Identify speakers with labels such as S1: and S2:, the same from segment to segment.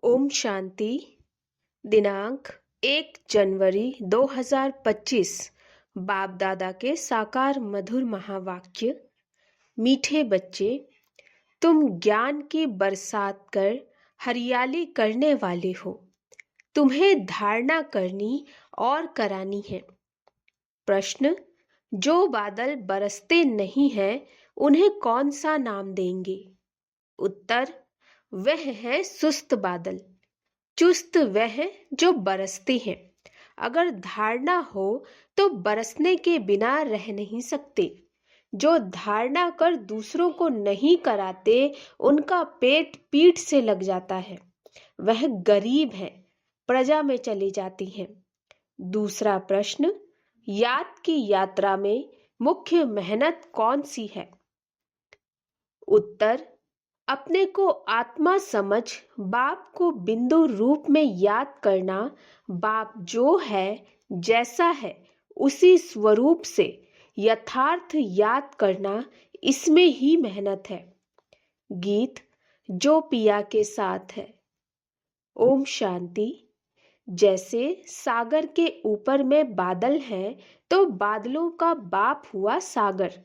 S1: ओम शांति। दिनांक 1 जनवरी 2025। बाप दादा के साकार मधुर महावाक्य। मीठे बच्चे, तुम ज्ञान की बरसात कर हरियाली करने वाले हो। तुम्हें धारणा करनी और करानी है। प्रश्न, जो बादल बरसते नहीं हैं उन्हें कौन सा नाम देंगे? उत्तर, वह है सुस्त बादल। चुस्त वह जो बरसते हैं। अगर धारणा हो तो बरसने के बिना रह नहीं सकते। जो धारणा कर दूसरों को नहीं कराते उनका पेट पीठ से लग जाता है। वह गरीब है, प्रजा में चली जाती हैं। दूसरा प्रश्न, याद की यात्रा में मुख्य मेहनत कौन सी है? उत्तर, अपने को आत्मा समझ बाप को बिंदु रूप में याद करना। बाप जो है, जैसा है, उसी स्वरूप से यथार्थ याद करना, इसमें ही मेहनत है। गीत जो पिया के साथ है। ओम शांति। जैसे सागर के ऊपर में बादल हैं तो बादलों का बाप हुआ सागर।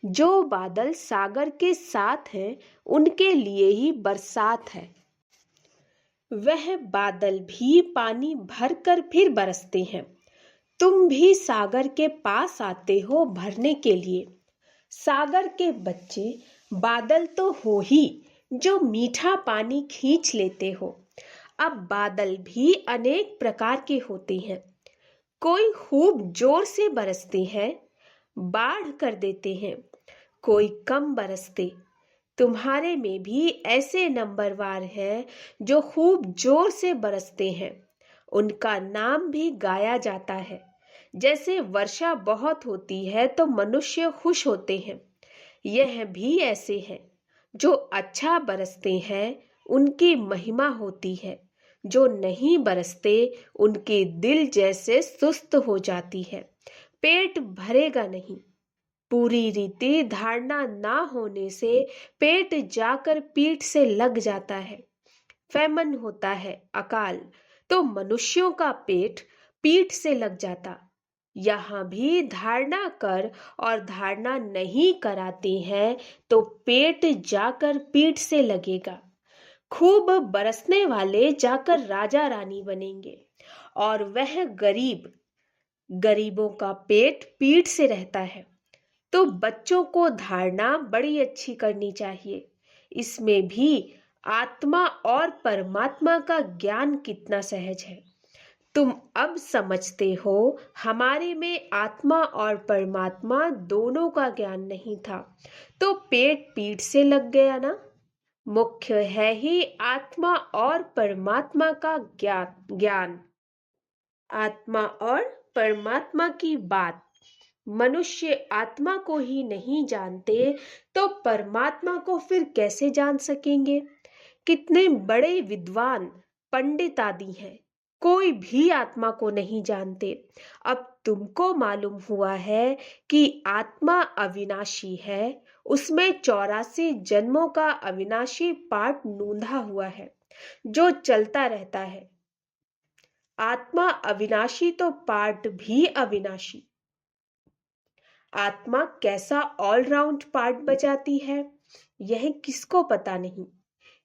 S1: जो बादल सागर के साथ हैं उनके लिए ही बरसात है। वह बादल भी पानी भरकर फिर बरसते हैं। तुम भी सागर के पास आते हो भरने के लिए। सागर के बच्चे बादल तो हो ही जो मीठा पानी खींच लेते हो। अब बादल भी अनेक प्रकार के होते हैं। कोई खूब जोर से बरसते हैं, बाढ़ कर देते हैं। कोई कम बरसते। तुम्हारे में भी ऐसे नंबरवार हैं जो खूब जोर से बरसते हैं। उनका नाम भी गाया जाता है। जैसे वर्षा बहुत होती है तो मनुष्य खुश होते हैं। यह भी ऐसे हैं जो अच्छा बरसते हैं, उनकी महिमा होती है। जो नहीं बरसते उनके दिल जैसे सुस्त हो जाती है। पेट भरेगा नहीं। पूरी रीति धारणा ना होने से पेट जाकर पीठ से लग जाता है। फैमन होता है, अकाल, तो मनुष्यों का पेट पीठ से लग जाता। यहाँ भी धारणा कर और धारणा नहीं कराते हैं तो पेट जाकर पीठ से लगेगा। खूब बरसने वाले जाकर राजा रानी बनेंगे और वह गरीबों का पेट पीठ से रहता है। तो बच्चों को धारणा बड़ी अच्छी करनी चाहिए। इसमें भी आत्मा और परमात्मा का ज्ञान कितना सहज है। तुम अब समझते हो हमारे में आत्मा और परमात्मा दोनों का ज्ञान नहीं था तो पेट पीठ से लग गया ना। मुख्य है ही आत्मा और परमात्मा का ज्ञान। आत्मा और परमात्मा की बात। मनुष्य आत्मा को ही नहीं जानते तो परमात्मा को फिर कैसे जान सकेंगे? कितने बड़े विद्वान पंडित आदि हैं, कोई भी आत्मा को नहीं जानते। अब तुमको मालूम हुआ है कि आत्मा अविनाशी है, उसमें 84 जन्मों का अविनाशी पाठ नूंधा हुआ है जो चलता रहता है। आत्मा अविनाशी तो पाठ भी अविनाशी। आत्मा कैसा ऑलराउंड पार्ट बजाती है यह किसको पता नहीं।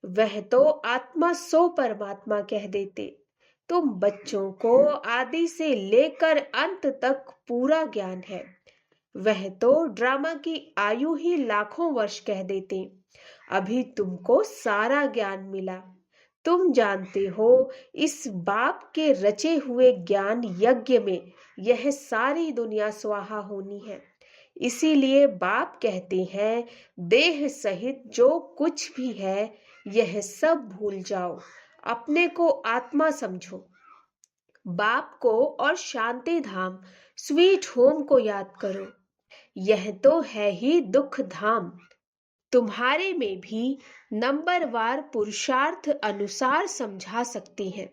S1: वह तो आत्मा सो परमात्मा कह देते। तुम बच्चों को आदि से लेकर अंत तक पूरा ज्ञान है। वह तो ड्रामा की आयु ही लाखों वर्ष कह देते। अभी तुमको सारा ज्ञान मिला। तुम जानते हो इस बाप के रचे हुए ज्ञान यज्ञ में यह सारी दुनिया स्वाहा होनी है। इसीलिए बाप कहते हैं देह सहित जो कुछ भी है यह सब भूल जाओ, अपने को आत्मा समझो। बाप को और शांति धाम स्वीट होम को याद करो। यह तो है ही दुख धाम। तुम्हारे में भी नंबरवार पुरुषार्थ अनुसार समझा सकती हैं।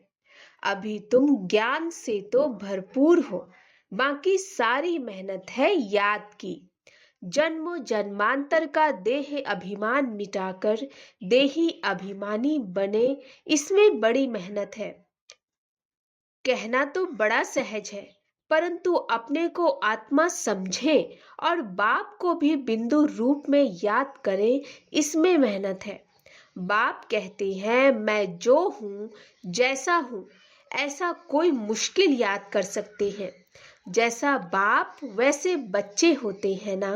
S1: अभी तुम ज्ञान से तो भरपूर हो, बाकी सारी मेहनत है याद की। जन्म जन्मांतर का देह अभिमान मिटाकर देही अभिमानी बने, इसमें बड़ी मेहनत है। कहना तो बड़ा सहज है, परंतु अपने को आत्मा समझे और बाप को भी बिंदु रूप में याद करे, इसमें मेहनत है। बाप कहते हैं मैं जो हूँ जैसा हूँ, ऐसा कोई मुश्किल याद कर सकते हैं। जैसा बाप वैसे बच्चे होते हैं ना।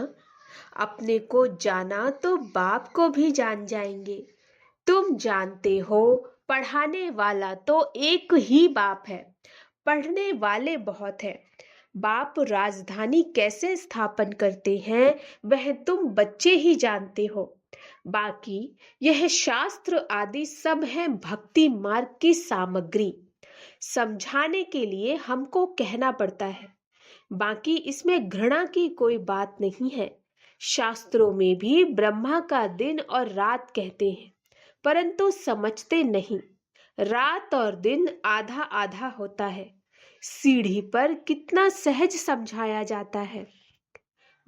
S1: अपने को जाना तो बाप को भी जान जाएंगे। तुम जानते हो पढ़ाने वाला तो एक ही बाप है, पढ़ने वाले बहुत हैं। बाप राजधानी कैसे स्थापन करते हैं वह तुम बच्चे ही जानते हो। बाकी यह शास्त्र आदि सब है भक्ति मार्ग की सामग्री। समझाने के लिए हमको कहना पड़ता है। बाकी इसमें घृणा की कोई बात नहीं है। शास्त्रों में भी ब्रह्मा का दिन और रात कहते हैं, परंतु समझते नहीं। रात और दिन आधा आधा होता है। सीढ़ी पर कितना सहज समझाया जाता है।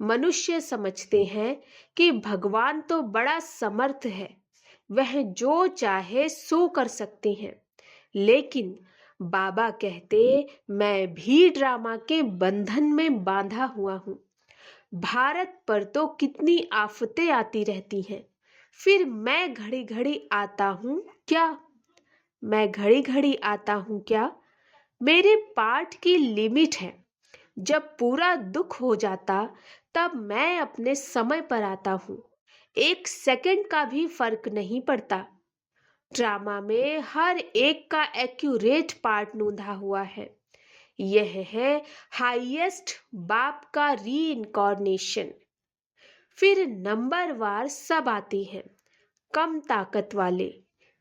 S1: मनुष्य समझते हैं कि भगवान तो बड़ा समर्थ है, वह जो चाहे सो कर सकते हैं। लेकिन बाबा कहते मैं भी ड्रामा के बंधन में बांधा हुआ हूँ। भारत पर तो कितनी आफतें आती रहती हैं, फिर मैं घड़ी घड़ी आता हूँ क्या? मैं घड़ी घड़ी आता हूँ क्या? मेरे पाठ की लिमिट है। जब पूरा दुख हो जाता तब मैं अपने समय पर आता हूँ। एक सेकंड का भी फर्क नहीं पड़ता। ड्रामा में हर एक का एक्यूरेट पार्ट नोंधा हुआ है। यह है हाईएस्ट बाप का री इनकॉर्नेशन। फिर नंबरवार सब आते हैं, कम ताकत वाले।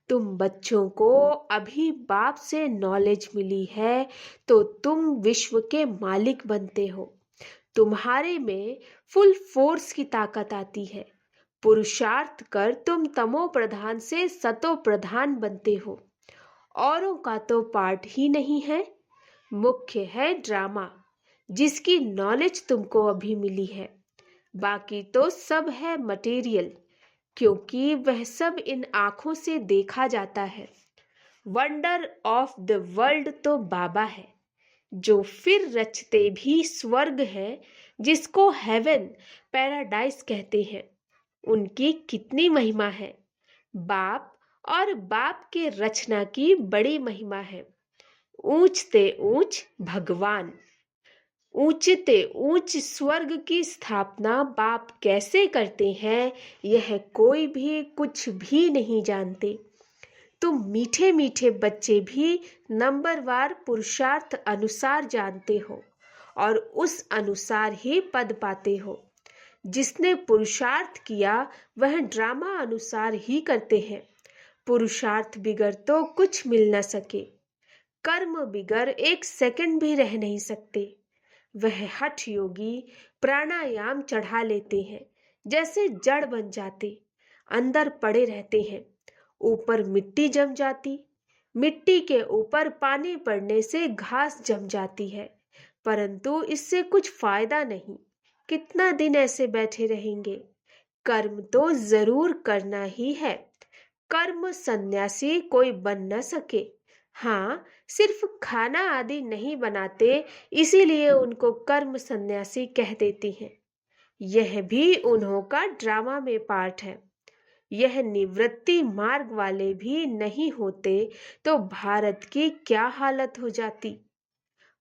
S1: तुम बच्चों को अभी बाप से नॉलेज मिली है तो तुम विश्व के मालिक बनते हो। तुम्हारे में फुल फोर्स की ताकत आती है। पुरुषार्थ कर तुम तमो प्रधान से सतो प्रधान बनते हो। औरों का तो पार्ट ही नहीं है। मुख्य है ड्रामा, जिसकी नॉलेज तुमको अभी मिली है। बाकी तो सब है मटेरियल, क्योंकि वह सब इन आंखों से देखा जाता है। वंडर ऑफ द वर्ल्ड तो बाबा है, जो फिर रचते भी स्वर्ग है, जिसको हेवन पैराडाइस कहते हैं। उनकी कितनी महिमा है। बाप और बाप के रचना की बड़ी महिमा है। ऊंचते ऊंच भगवान, ऊंचते ऊंच स्वर्ग की स्थापना बाप कैसे करते हैं, यह कोई भी कुछ भी नहीं जानते। तुम मीठे मीठे बच्चे भी नंबरवार पुरुषार्थ अनुसार जानते हो और उस अनुसार ही पद पाते हो। जिसने पुरुषार्थ किया वह ड्रामा अनुसार ही करते हैं। पुरुषार्थ बिगर तो कुछ मिल न सके। कर्म बिगर एक सेकंड भी रह नहीं सकते। वह हठ योगी प्राणायाम चढ़ा लेते हैं, जैसे जड़ बन जाते, अंदर पड़े रहते हैं। ऊपर मिट्टी जम जाती, मिट्टी के ऊपर पानी पड़ने से घास जम जाती है, परंतु इससे कुछ फायदा नहीं। कितना दिन ऐसे बैठे रहेंगे? कर्म तो जरूर करना ही है। कर्म सन्यासी कोई बन न सके। हाँ, सिर्फ खाना आदि नहीं बनाते, इसीलिए उनको कर्म सन्यासी कह देती हैं। यह भी उन्हों का ड्रामा में पार्ट है। यह निवृत्ति मार्ग वाले भी नहीं होते तो भारत की क्या हालत हो जाती।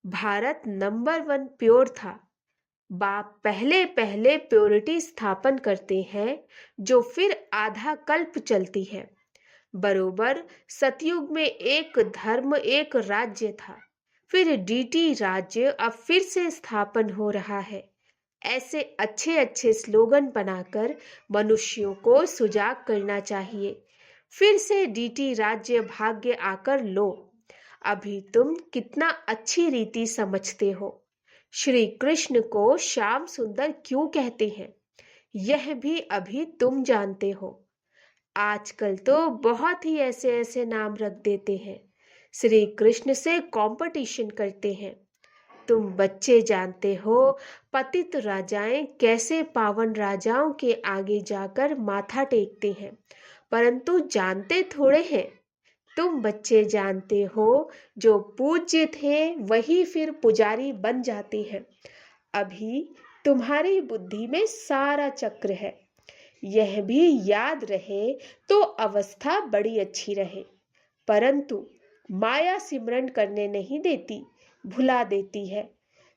S1: भारत नंबर 1 प्योर था। बाप पहले पहले प्योरिटी स्थापन करते हैं, जो फिर आधा कल्प चलती है। बरोबर सतयुग में एक धर्म एक राज्य था, फिर डीटी राज्य अब फिर से स्थापन हो रहा है। ऐसे अच्छे अच्छे स्लोगन बनाकर मनुष्यों को सुजाग करना चाहिए। फिर से डीटी राज्य भाग्य आकर लो। अभी तुम कितना अच्छी रीति समझते हो। श्री कृष्ण को श्याम सुंदर क्यों कहते हैं, यह भी अभी तुम जानते हो। आजकल तो बहुत ही ऐसे ऐसे नाम रख देते हैं। श्री कृष्ण से कंपटीशन करते हैं। तुम बच्चे जानते हो पतित राजाएं कैसे पावन राजाओं के आगे जाकर माथा टेकते हैं, परंतु जानते थोड़े हैं। तुम बच्चे जानते हो जो पूज्य थे वही फिर पुजारी बन जाते हैं। अभी तुम्हारी बुद्धि में सारा चक्र है। यह भी याद रहे तो अवस्था बड़ी अच्छी रहे, परंतु माया सिमरन करने नहीं देती, भुला देती है।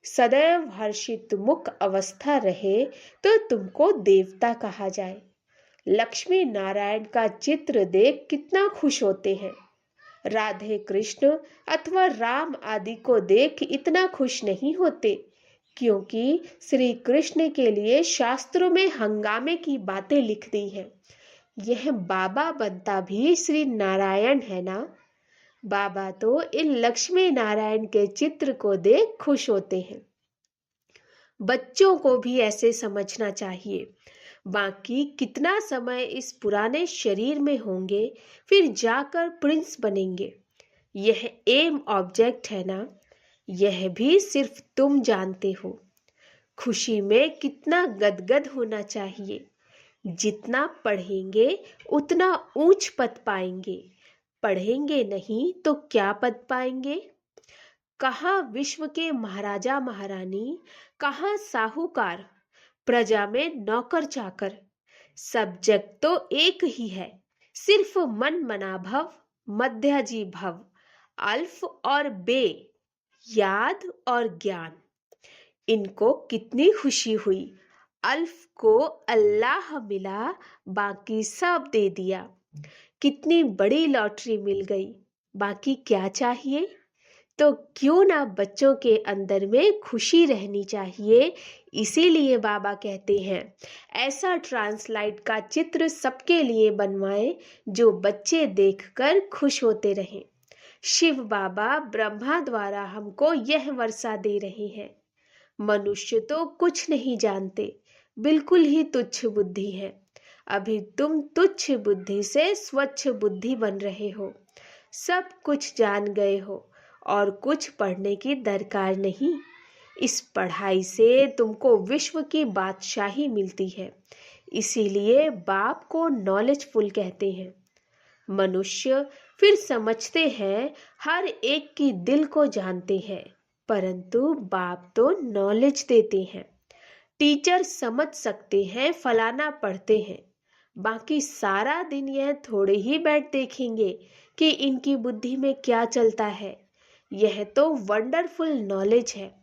S1: सदैव हर्षित मुख अवस्था रहे तो तुमको देवता कहा जाए। लक्ष्मी नारायण का चित्र देख कितना खुश होते हैं। राधे कृष्ण अथवा राम आदि को देख इतना खुश नहीं होते, क्योंकि श्री कृष्ण के लिए शास्त्रों में हंगामे की बातें लिख दी हैं। यह बाबा बनता भी श्री नारायण है ना। बाबा तो इन लक्ष्मी नारायण के चित्र को देख खुश होते हैं। बच्चों को भी ऐसे समझना चाहिए। बाकी कितना समय इस पुराने शरीर में होंगे, फिर जाकर प्रिंस बनेंगे। यह एम ऑब्जेक्ट है ना, यह भी सिर्फ तुम जानते हो। खुशी में कितना गदगद होना चाहिए। जितना पढ़ेंगे उतना ऊंच पद पाएंगे, पढ़ेंगे नहीं तो क्या पद पाएंगे। कहाँ विश्व के महाराजा महारानी, कहाँ साहूकार, प्रजा में नौकर चाकर। सब जग तो एक ही है, सिर्फ मन मना भव, मध्याजी भव, अल्फ और बे, याद और ज्ञान। इनको कितनी खुशी हुई। अल्फ को अल्लाह मिला, बाकी सब दे दिया। कितनी बड़ी लॉटरी मिल गई, बाकी क्या चाहिए। तो क्यों ना बच्चों के अंदर में खुशी रहनी चाहिए। इसीलिए बाबा कहते हैं ऐसा ट्रांसलाइट का चित्र सबके लिए बनवाएं जो बच्चे देखकर खुश होते रहें। शिव बाबा ब्रह्मा द्वारा हमको यह वर्षा दे रहे हैं। मनुष्य तो कुछ नहीं जानते, बिल्कुल ही तुच्छ बुद्धि है। अभी तुम तुच्छ बुद्धि से स्वच्छ बुद्धि बन रहे हो। सब कुछ जान गए हो और कुछ पढ़ने की दरकार नहीं। इस पढ़ाई से तुमको विश्व की बादशाही मिलती है। इसीलिए बाप को नॉलेजफुल कहते हैं। मनुष्य फिर समझते हैं हर एक की दिल को जानते हैं, परंतु बाप तो नॉलेज देते हैं। टीचर समझ सकते हैं फलाना पढ़ते हैं, बाकी सारा दिन यह थोड़े ही बैठ देखेंगे कि इनकी बुद्धि में क्या चलता है। यह तो वंडरफुल नॉलेज है।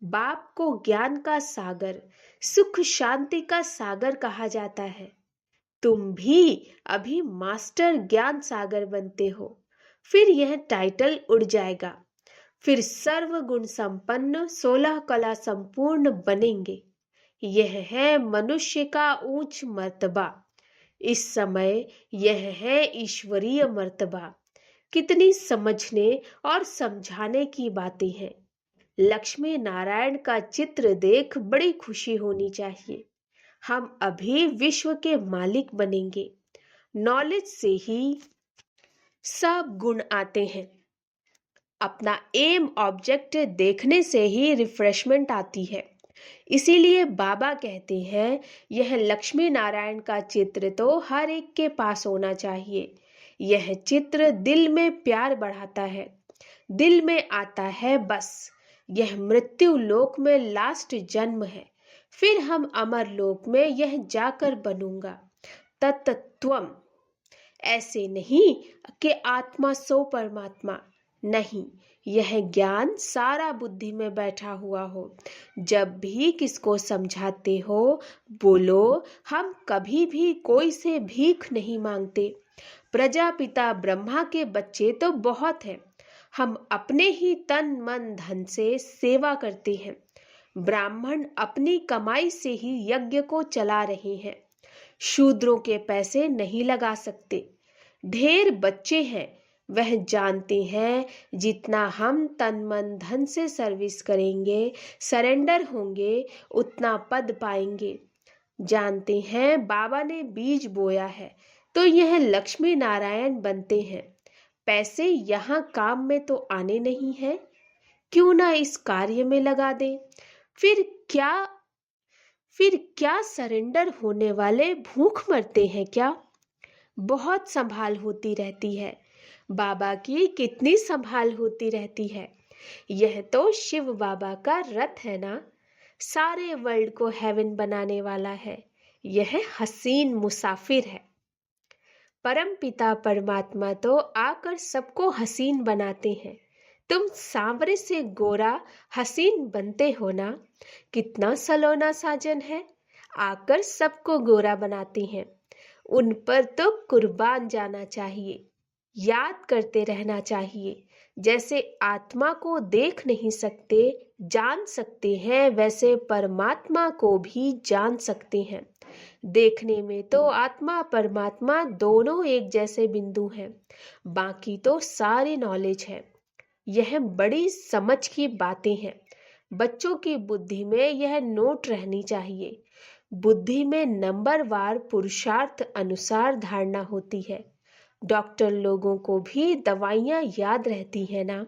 S1: बाप को ज्ञान का सागर, सुख शांति का सागर कहा जाता है। तुम भी अभी मास्टर ज्ञान सागर बनते हो, फिर यह टाइटल उड़ जाएगा। फिर सर्व गुण संपन्न 16 कला संपूर्ण बनेंगे। यह है मनुष्य का ऊंच मर्तबा। इस समय यह है ईश्वरीय मर्तबा। कितनी समझने और समझाने की बातें हैं। लक्ष्मी नारायण का चित्र देख बड़ी खुशी होनी चाहिए। हम अभी विश्व के मालिक बनेंगे। नॉलेज से ही सब गुण आते हैं। अपना एम ऑब्जेक्ट देखने से ही रिफ्रेशमेंट आती है। इसीलिए बाबा कहते हैं यह लक्ष्मी नारायण का चित्र तो हर एक के पास होना चाहिए। यह चित्र दिल में प्यार बढ़ाता है, दिल में आता है बस। यह मृत्यु लोक में लास्ट जन्म है, फिर हम अमर लोक में यह जाकर बनूंगा तत्त्वम। ऐसे नहीं कि आत्मा सो परमात्मा, नहीं, यह ज्ञान सारा बुद्धि में बैठा हुआ हो। जब भी किसको समझाते हो बोलो हम कभी भी कोई से भीख नहीं मांगते। प्रजापिता ब्रह्मा के बच्चे तो बहुत हैं, हम अपने ही तन मन धन से सेवा करते हैं। ब्राह्मण अपनी कमाई से ही यज्ञ को चला रहे हैं, शूद्रों के पैसे नहीं लगा सकते। ढेर बच्चे हैं, वह जानते हैं जितना हम तन मन धन से सर्विस करेंगे, सरेंडर होंगे, उतना पद पाएंगे। जानते हैं बाबा ने बीज बोया है तो यह लक्ष्मी नारायण बनते हैं। पैसे यहाँ काम में तो आने नहीं है। क्यों ना इस कार्य में लगा दें। फिर क्या फिर क्या सरेंडर होने वाले भूख मरते हैं क्या? बहुत संभाल होती रहती है। बाबा की कितनी संभाल होती रहती है। यह तो शिव बाबा का रथ है ना, सारे वर्ल्ड को हेवन बनाने वाला है। यह हसीन मुसाफिर है। परम पिता परमात्मा तो आकर सबको हसीन बनाते हैं। तुम सांवरे से गोरा हसीन बनते हो ना। कितना सलोना साजन है, आकर सबको गोरा बनाते हैं। उन पर तो कुर्बान जाना चाहिए, याद करते रहना चाहिए। जैसे आत्मा को देख नहीं सकते, जान सकते हैं, वैसे परमात्मा को भी जान सकते हैं। देखने में तो आत्मा परमात्मा दोनों एक जैसे बिंदु हैं, बाकी तो सारी नॉलेज है। यह बड़ी समझ की बातें हैं। बच्चों की बुद्धि में यह नोट रहनी चाहिए। बुद्धि में नंबरवार पुरुषार्थ अनुसार धारणा होती है। डॉक्टर लोगों को भी दवाइयाँ याद रहती है ना।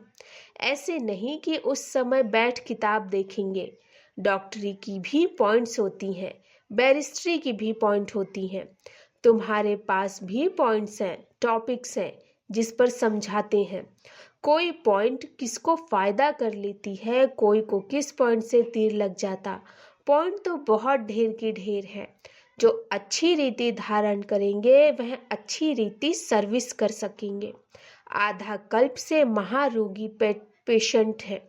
S1: ऐसे नहीं कि उस समय बैठ किताब देखेंगे। डॉक्टरी की भी पॉइंट्स होती हैं, बैरिस्ट्री की भी पॉइंट होती हैं। तुम्हारे पास भी पॉइंट्स हैं, टॉपिक्स हैं जिस पर समझाते हैं। कोई पॉइंट किसको फायदा कर लेती है, कोई को किस पॉइंट से तीर लग जाता। पॉइंट तो बहुत ढेर की ढेर है। जो अच्छी रीति धारण करेंगे वह अच्छी रीति सर्विस कर सकेंगे। आधा कल्प से महारोगी पेशेंट है।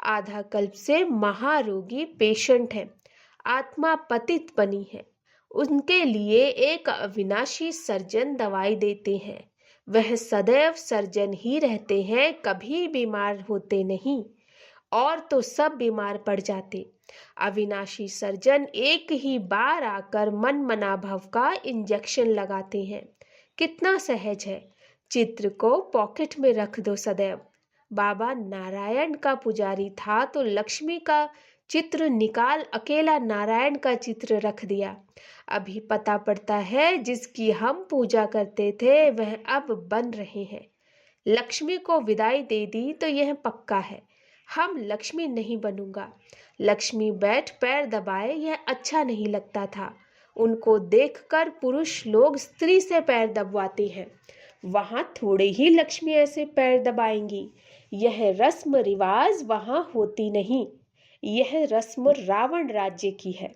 S1: आधा कल्प से महारोगी पेशेंट है। आत्मा पतित बनी है। उनके लिए एक अविनाशी सर्जन दवाई देते हैं। वह सदैव सर्जन ही रहते हैं, कभी बीमार होते नहीं। और तो सब बीमार पड़ जाते। अविनाशी सर्जन एक ही बार आकर मन मनाभव का इंजेक्शन लगाते हैं। कितना सहज है। चित्र को पॉकेट में रख दो सदैव। बाबा नारायण का पुजारी था तो लक्ष्मी का चित्र निकाल अकेला नारायण का चित्र रख दिया। अभी पता पड़ता है जिसकी हम पूजा करते थे वह अब बन रहे हैं। लक्ष्मी को विदाई दे दी तो यह पक्का है, हम लक्ष्मी नहीं बनूंगा। लक्ष्मी बैठ पैर दबाए यह अच्छा नहीं लगता था। उनको देखकर पुरुष लोग स्त्री से पैर दबवाते हैं। वहां थोड़े ही लक्ष्मी ऐसे पैर दबाएंगी। यह रस्म रिवाज वहां होती नहीं। यह रस्म रावण राज्य की है।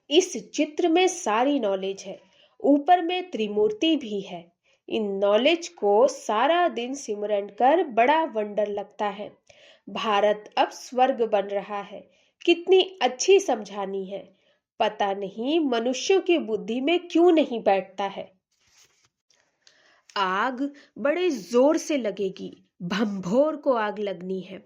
S1: इस चित्र में सारी नॉलेज है, ऊपर में त्रिमूर्ति भी है। इन नॉलेज को सारा दिन सिमरन कर बड़ा वंडर लगता है। भारत अब स्वर्ग बन रहा है। कितनी अच्छी समझानी है। पता नहीं मनुष्यों की बुद्धि में क्यों नहीं बैठता है। आग बड़े जोर से लगेगी। भंभोर को आग लगनी है।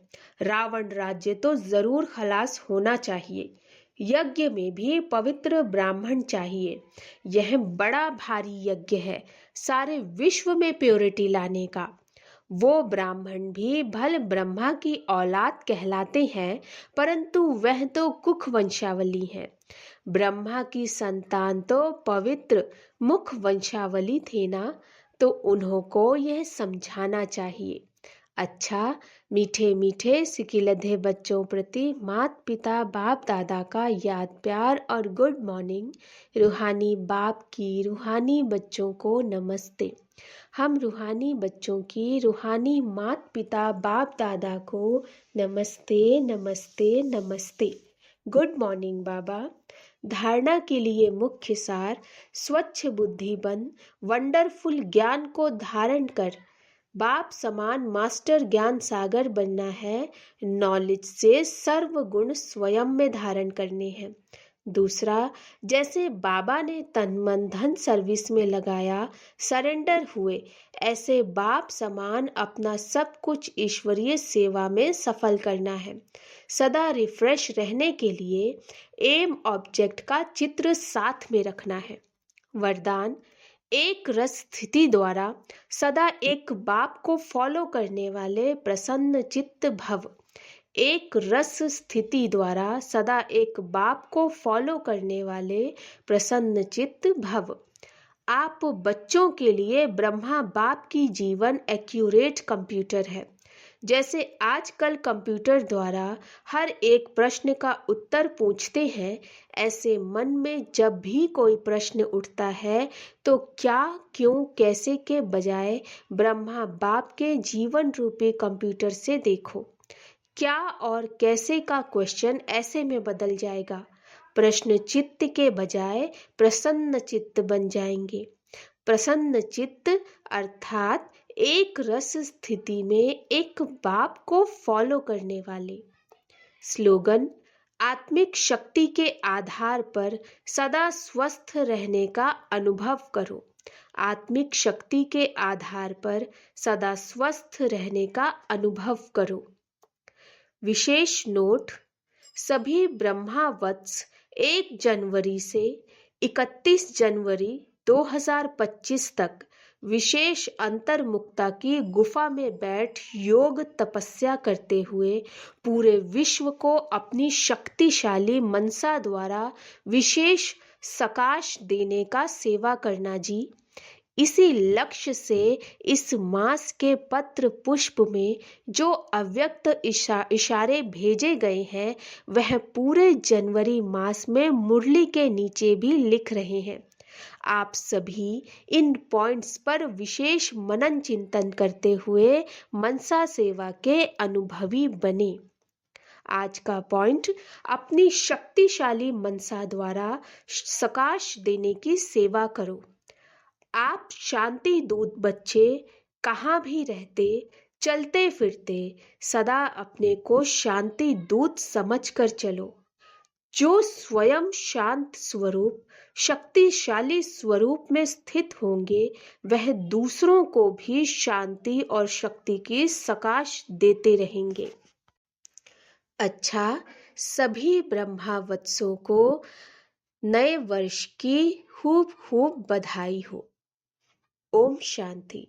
S1: रावण राज्य तो जरूर खलास होना चाहिए। यज्ञ में भी पवित्र ब्राह्मण चाहिए। यह बड़ा भारी यज्ञ है, सारे विश्व में प्योरिटी लाने का। वो ब्राह्मण भी भल ब्रह्मा की औलाद कहलाते हैं, परंतु वह तो कुख वंशावली है। ब्रह्मा की संतान तो पवित्र मुख वंशावली थे ना, तो उन्हों को यह समझाना चाहिए। अच्छा, मीठे मीठे सिकिलधे बच्चों प्रति माता पिता बाप दादा का याद प्यार और गुड मॉर्निंग। रूहानी बाप की रूहानी बच्चों को नमस्ते। हम रूहानी बच्चों की रूहानी माता पिता बाप दादा को नमस्ते नमस्ते नमस्ते। गुड मॉर्निंग बाबा। धारणा के लिए मुख्य सार, स्वच्छ बुद्धि बन वंडरफुल ज्ञान को धारण कर बाप समान मास्टर ज्ञान सागर बनना है। नॉलेज से सर्व गुण स्वयं में धारण करने हैं। दूसरा, जैसे बाबा ने तन मन धन सर्विस में लगाया, सरेंडर हुए, ऐसे बाप समान अपना सब कुछ ईश्वरीय सेवा में सफल करना है। सदा रिफ्रेश रहने के लिए एम ऑब्जेक्ट का चित्र साथ में रखना है। वरदान, एक रस स्थिति द्वारा सदा एक बाप को फॉलो करने वाले प्रसन्न चित्त भव। एक रस स्थिति द्वारा सदा एक बाप को फॉलो करने वाले प्रसन्न चित्त भव। आप बच्चों के लिए ब्रह्मा बाप की जीवन एक्यूरेट कंप्यूटर है। जैसे आजकल कंप्यूटर द्वारा हर एक प्रश्न का उत्तर पूछते हैं, ऐसे मन में जब भी कोई प्रश्न उठता है तो क्या, क्यों, कैसे के बजाय ब्रह्मा बाप के जीवन रूपी कंप्यूटर से देखो। क्या और कैसे का क्वेश्चन ऐसे में बदल जाएगा। प्रश्न चित्त के बजाय प्रसन्न चित्त बन जाएंगे। प्रसन्न चित्त अर्थात एक रस स्थिति में एक बाप को फॉलो करने वाले। स्लोगन: आत्मिक शक्ति के आधार पर सदा स्वस्थ रहने का अनुभव करो। आत्मिक शक्ति के आधार पर सदा स्वस्थ रहने का अनुभव करो। विशेष नोट: सभी ब्रह्मावत्स 1 जनवरी से 31 जनवरी 2025 तक विशेष अंतर्मुक्ता की गुफा में बैठ योग तपस्या करते हुए पूरे विश्व को अपनी शक्तिशाली मनसा द्वारा विशेष सकाश देने का सेवा करना जी। इसी लक्ष्य से इस मास के पत्र पुष्प में जो अव्यक्त इशारे भेजे गए हैं वह पूरे जनवरी मास में मुरली के नीचे भी लिख रहे हैं। आप सभी इन पॉइंट्स पर विशेष मनन चिंतन करते हुए मनसा सेवा के अनुभवी बने। आज का पॉइंट: अपनी शक्तिशाली मनसा द्वारा सकाश देने की सेवा करो। आप शांति दूत बच्चे कहाँ भी रहते, चलते फिरते सदा अपने को शांति दूत समझकर चलो। जो स्वयं शांत स्वरूप शक्तिशाली स्वरूप में स्थित होंगे वह दूसरों को भी शांति और शक्ति की सकाश देते रहेंगे। अच्छा, सभी ब्रह्मावत्सों को नए वर्ष की खूब खूब बधाई हो। ओम शांति।